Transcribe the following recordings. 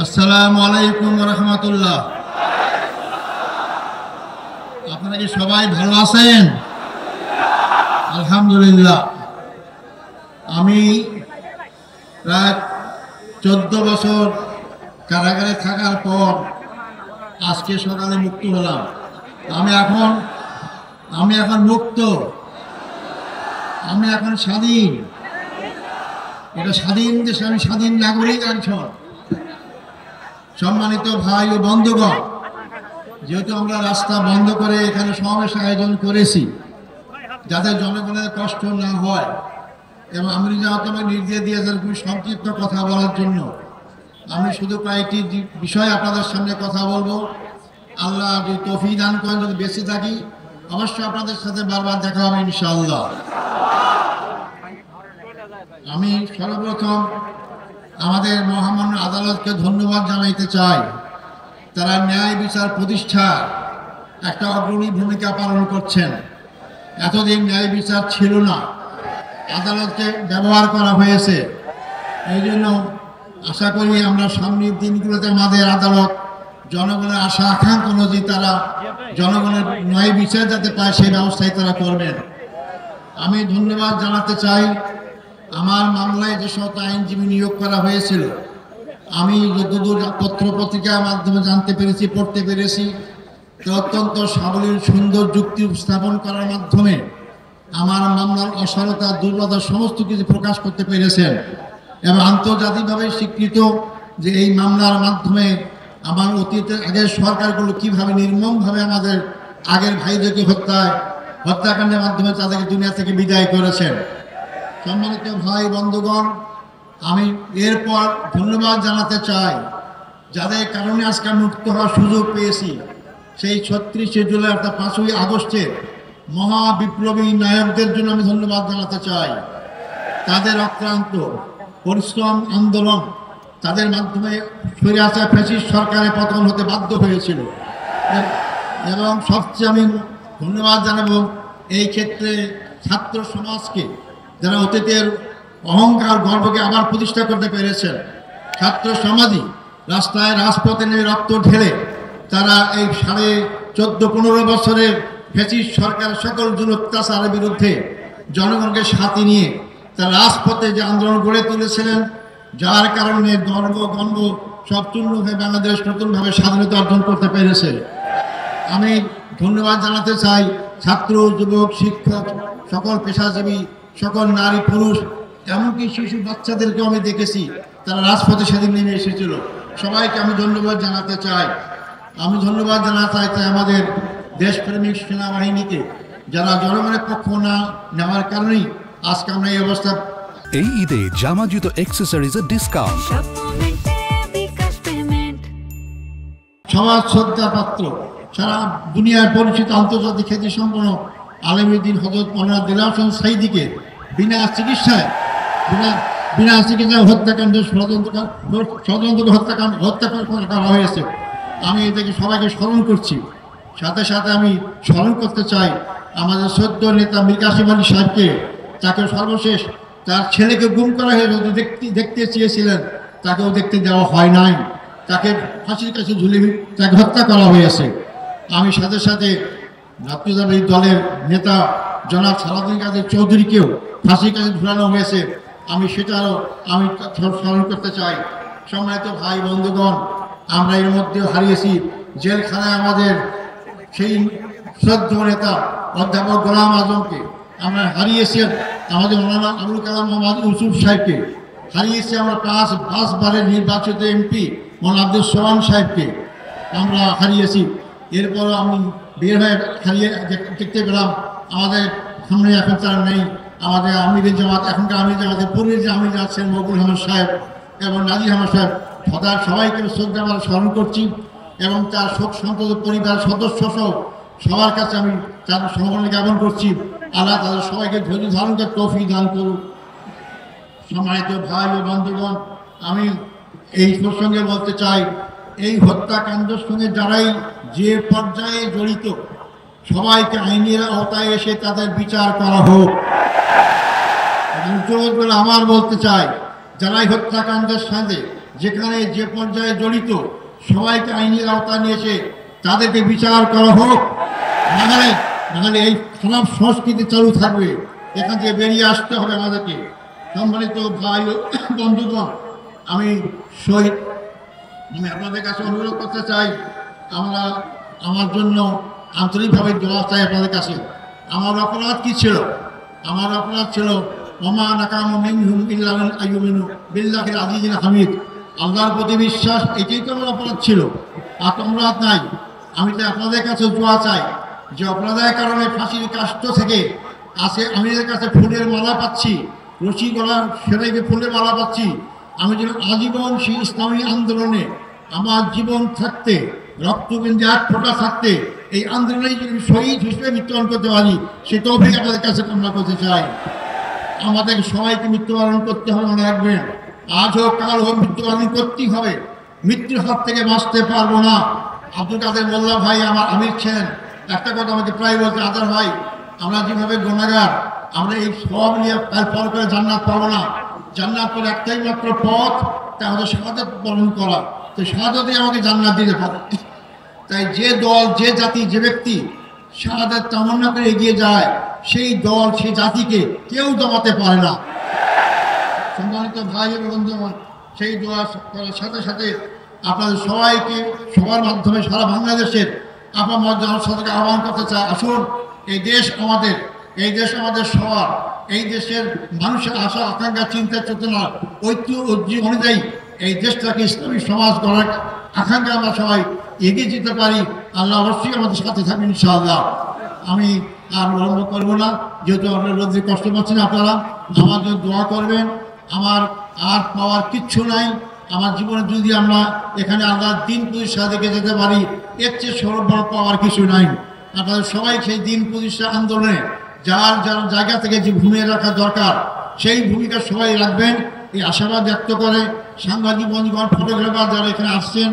আসসালামু আলাইকুম রহমতুল্লাহ। আপনারা কি সবাই ভালো আছেন? আলহামদুলিল্লাহ। আমি প্রায় 14 বছর কারাগারে থাকার পর আজকে সকালে মুক্ত হলাম। আমি এখন মুক্ত, আমি এখন স্বাধীন। এটা স্বাধীন দেশে আমি স্বাধীন নাগরিক। সম্মানিত ভাই ও বন্ধুগণ, যেহেতু আমরা রাস্তা বন্ধ করে এখানে সমাবেশ আয়োজন করেছি যাতে জনগণের কষ্ট না হয়, এবং আমি যেহেতু নির্দেশ দিয়েছেন খুবই সংক্ষিপ্ত কথা বলার জন্য, আমি শুধু কয়েকটি বিষয় আপনাদের সামনে কথা বলবো। আল্লাহ যদি তৌফিক দান করেন, যদি বেঁচে থাকি অবশ্যই আপনাদের সাথে বারবার দেখা হবে ইনশাআল্লাহ। আমি সর্বপ্রথম আমাদের মহামান্য আদালতকে ধন্যবাদ জানাইতে চাই। তারা ন্যায় বিচার প্রতিষ্ঠার একটা অগ্রণী ভূমিকা পালন করছেন। এতদিন ন্যায় বিচার ছিল না, আদালতকে ব্যবহার করা হয়েছে। এই জন্য আশা করি আমরা সামনের দিনগুলোতে আমাদের আদালত জনগণের আশা আকাঙ্ক্ষা অনুযায়ী তারা জনগণের ন্যায় বিচার যাতে পায় সেই ব্যবস্থায় তারা করবেন। আমি ধন্যবাদ জানাতে চাই আমার মামলায় যে সব আইনজীবী নিয়োগ করা হয়েছিল, আমি যতদূর পত্র পত্রিকার মাধ্যমে জানতে পেরেছি, পড়তে পেরেছি, অত্যন্ত সাবলীল সুন্দর যুক্তি উপস্থাপন করার মাধ্যমে আমার মামলার অসারতা দুর্বলতা সমস্ত কিছু প্রকাশ করতে পেরেছেন। এবং আন্তর্জাতিকভাবে স্বীকৃত যে এই মামলার মাধ্যমে আমার অতীতের আগের সরকারগুলো কীভাবে নির্মমভাবে আমাদের আগের ভাইদেরকে হত্যাকাণ্ডের মাধ্যমে তাদেরকে দুনিয়া থেকে বিদায় করেছেন। সম্মানিত ভাই বন্ধুগণ, আমি এরপর ধন্যবাদ জানাতে চাই যাদের কারণে আজকে মুক্ত হওয়ার সুযোগ পেয়েছি। সেই 36শে জুলাই অর্থাৎ 5ই আগস্টের মহাবিপ্লবী নায়কদের জন্য আমি ধন্যবাদ জানাতে চাই। তাদের অক্লান্ত পরিশ্রম আন্দোলন, তাদের মাধ্যমে স্বৈরাচার ফ্যাসিস্ট সরকারের পতন হতে বাধ্য হয়েছিল। এবং সবচেয়ে আমি ধন্যবাদ জানাবো এই ক্ষেত্রে ছাত্র সমাজকে, যারা অতীতের অহংকার গর্বকে আবার প্রতিষ্ঠা করতে পেরেছেন। ছাত্র সমাজই রাস্তায় রাজপথে নেমে রক্ত ঢেলে তারা এই 14.5 বছরের ফ্যাসিস্ট সরকার সকল জুল অত্যাচারের বিরুদ্ধে জনগণকে সাথে নিয়ে তারা রাজপথে যে আন্দোলন গড়ে তুলেছিলেন, যার কারণে গর্ব সব চূর্ণ হয়ে বাংলাদেশ নতুনভাবে স্বাধীনতা অর্জন করতে পেরেছে। আমি ধন্যবাদ জানাতে চাই ছাত্র, যুবক, শিক্ষক, সকল পেশাজীবী, সকল নারী পুরুষ, এমনকি শিশু বাচ্চাদেরকে আমি দেখেছি তারা রাজপথে সেদিন নেমে এসেছিল। সবাইকে আমি ধন্যবাদ জানাতে চাই। আমি ধন্যবাদ জানাতে চাই আমাদের দেশপ্রেমিক সেনাবাহিনীকে, যারা জনগণের পক্ষ না নেওয়ার কারণেই আজকে আমরা এই অবস্থা। এই ঈদে জামা জুতো অ্যাক্সেসরিজের ডিসকাউন্ট। সমাজ শ্রদ্ধা পাত্র, সারা দুনিয়ায় পরিচিত আন্তর্জাতিক খ্যাতি সম্পন্ন আলেমুদ্দিন হযরত মাওলানা দেলাওয়ার হোসেন সাঈদীকে বিনা চিকিৎসায় হত্যাকাণ্ডের হত্যা করা হয়েছে। আমি এটাকে সবাইকে স্মরণ করছি। সাথে সাথে আমি স্মরণ করতে চাই আমাদের সদ্য নেতা মীর কাসেম আলী সাহেবকে। তাকে সর্বশেষ তার ছেলেকে গুম করা হয়েছে, দেখতে চেয়েছিলেন, তাকেও দেখতে দেওয়া হয় নাই। তাকে ফাঁসির কাছে ঝুলিয়ে তাকে হত্যা করা হয়েছে। আমি সাথে সাথে জাতীয়তাবাদী দলের নেতা জনাব সালাউদ্দিন কাদের চৌধুরীকেও ফাঁসির কাছে ঝুলানো হয়েছে। আমি সেটাও স্মরণ করতে চাই। সম্মানিত ভাই বন্ধুগণ, আমরা এর মধ্যে হারিয়েছি জেলখানায় আমাদের সেই শ্রদ্ধেয় নেতা অধ্যাপক গোলাম আজমকে, আমরা হারিয়েছি আমাদের মৌলানা আবুল কালাম মোহাম্মদ ইউসুফ সাহেবকে, হারিয়েছি আমরা 5 বারের নির্বাচিত এমপি মৌলানা আব্দুল সোহান সাহেবকে আমরা হারিয়েছি। এরপরও আমি বের হয়ে দেখতে পেলাম আমাদের সামনে এখন তারা নেই। আমাদের আমিরের জামাত, এখনকার আমির জামাতের পূর্বের যে আমির আছেন মকবুল আহমদ সাহেব এবং নাজির আহমদ সাহেব, সবাইকে শ্রদ্ধা আমরা স্মরণ করছি। এবং তার শোক সন্তপ্ত পরিবার সদস্য সহ সবার কাছে আমি তার সমবেদনা জ্ঞাপন করছি। আল্লাহ তাদের সবাইকে ধৈর্য ধারণ করে তৌফিক দান করুন। সম্মানিত ভাই ও বন্ধুগণ, আমি এই প্রসঙ্গে বলতে চাই, এই হত্যাকাণ্ডের সঙ্গে যারাই যে পর্যায়ে জড়িত সবাইকে আইনের আওতায় এসে তাদের বিচার করা হোক। আমার বলতে চাই, যারাই হত্যাকাণ্ডের সাথে যেখানে যে পর্যায়ে জড়িত সবাইকে আইনের আওতায় নিয়েছে, তাদেরকে বিচার করা হোক। নাহলে এই খারাপ সংস্কৃতি চালু থাকবে। এখান থেকে বেরিয়ে আসতে হবে আমাদেরকে। সম্মানিত ভাই ও বন্ধুগণ, আমি আপনাদের কাছে অনুরোধ করতে চাই, আমার জন্য আন্তরিকভাবে দোয়া চাই আপনাদের কাছে। আমার অপরাধ কি ছিল? আমার অপরাধ ছিল ওমা নাকামু মিনহুম ইল্লা আন আইয়ুমিনু বিল্লাহিল আজিজিল হামিদ। আল্লাহর প্রতি বিশ্বাস, এটাই তো আমার অপরাধ ছিল, আর অপরাধ নাই। আমি তো আপনাদের কাছে দোয়া চাই যে অপরাধের কারণে ফাঁসির কাষ্ট থেকে আসে আমি এর কাছে ফুলের মালা পাচ্ছি, রশি গলা সেটাকে ফুলের মালা পাচ্ছি। আমি যেন আজীবন সেই ইসলামী আন্দোলনে আমার জীবন থাকতে, রক্তবিন্দু এক ফোঁটা থাকতে এই আন্দোলনে যদি শহীদ হিসেবে মৃত্যুবরণ করতে পারি, সে তৌফিক আপনাদের কাছে কামনা করতে চাই। আমাদের সবাইকে মৃত্যুবরণ করতে হবে, মনে রাখবেন। আজ হোক কাল হোক মৃত্যুবরণ করতেই হবে। মৃত্যুর হাত থেকে বাঁচতে পারবো না। আব্দুল কাদের মোল্লা ভাই আমার আমির ছিলেন, একটা কথা আমাকে প্রায় বলতে, আদার ভাই আমরা যেভাবে গুনাহগার, আমরা এই সব নিয়ে কাল পর করে জান্নাত পাবো না। জান্নাত করে একটাই মাত্র পথ, তা আমাদের শাহাদাত বরণ করা। তো শাহাদাতে আমাকে জান্নাত দিতে পারে। তাই যে দল, যে জাতি, যে ব্যক্তি শাহাদাত তামান্না করে এগিয়ে যায়, সেই দল, সেই জাতিকে কেউ দমাতে পারে না। সম্মানিত ভাই এবং বন্ধুগণ, সেই দোয়া করার সাথে সাথে আপনাদের সবাইকে, সবার মাধ্যমে সারা বাংলাদেশের আপনার জনসাধারণকে আহ্বান করতে চাই, আসুন এই দেশ আমাদের, এই দেশ আমাদের সবার। এই দেশের মানুষের আশা আকাঙ্ক্ষা, চিন্তা চেতনা, ঐক্য অনুযায়ী এই দেশটাকে ইসলামী সমাজ গড়ার আকাঙ্ক্ষা আমরা সবাই এগিয়ে যেতে পারি। আল্লাহ অবশ্যই আমাদের সাথে থাকবেন ইনশাআল্লাহ। আমি আর বিলম্ব করবো না, যেহেতু আপনারা রোদ্রে কষ্ট পাচ্ছেন। আপনারা আমার জন্য দোয়া করবেন। আমার আর পাওয়ার কিচ্ছু নাই। আমার জীবনে যদি আমরা এখানে আল্লাহর দিন প্রতিষ্ঠা দেখে যেতে পারি, এর চেয়ে বড় পাওয়ার কিছু নাই। আপনাদের সবাই সেই দিন প্রতিষ্ঠা আন্দোলনে যার যার জায়গা থেকে যে ভূমিকা রাখা দরকার, সেই ভূমিকা সবাই রাখবেন, এই আশাবাদ ব্যক্ত করে সাংবাদিক বন্ধুগণ, ফটোগ্রাফার যারা এখানে আসছেন,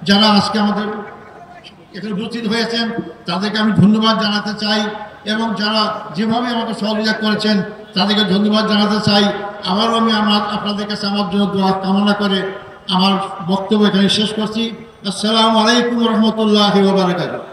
যারা আজকে আমাদের এখানে উপস্থিত হয়েছেন, তাদেরকে আমি ধন্যবাদ জানাতে চাই। এবং যারা যেভাবে আমাকে সহযোগিতা করেছেন, তাদেরকে ধন্যবাদ জানাতে চাই। আবারও আমি আপনাদের কাছে আমার জন্য দোয়া কামনা করে আমার বক্তব্য এখানে শেষ করছি। আসসালামু আলাইকুম রহমতুল্লাহি ওয়া বারাকাতুহু।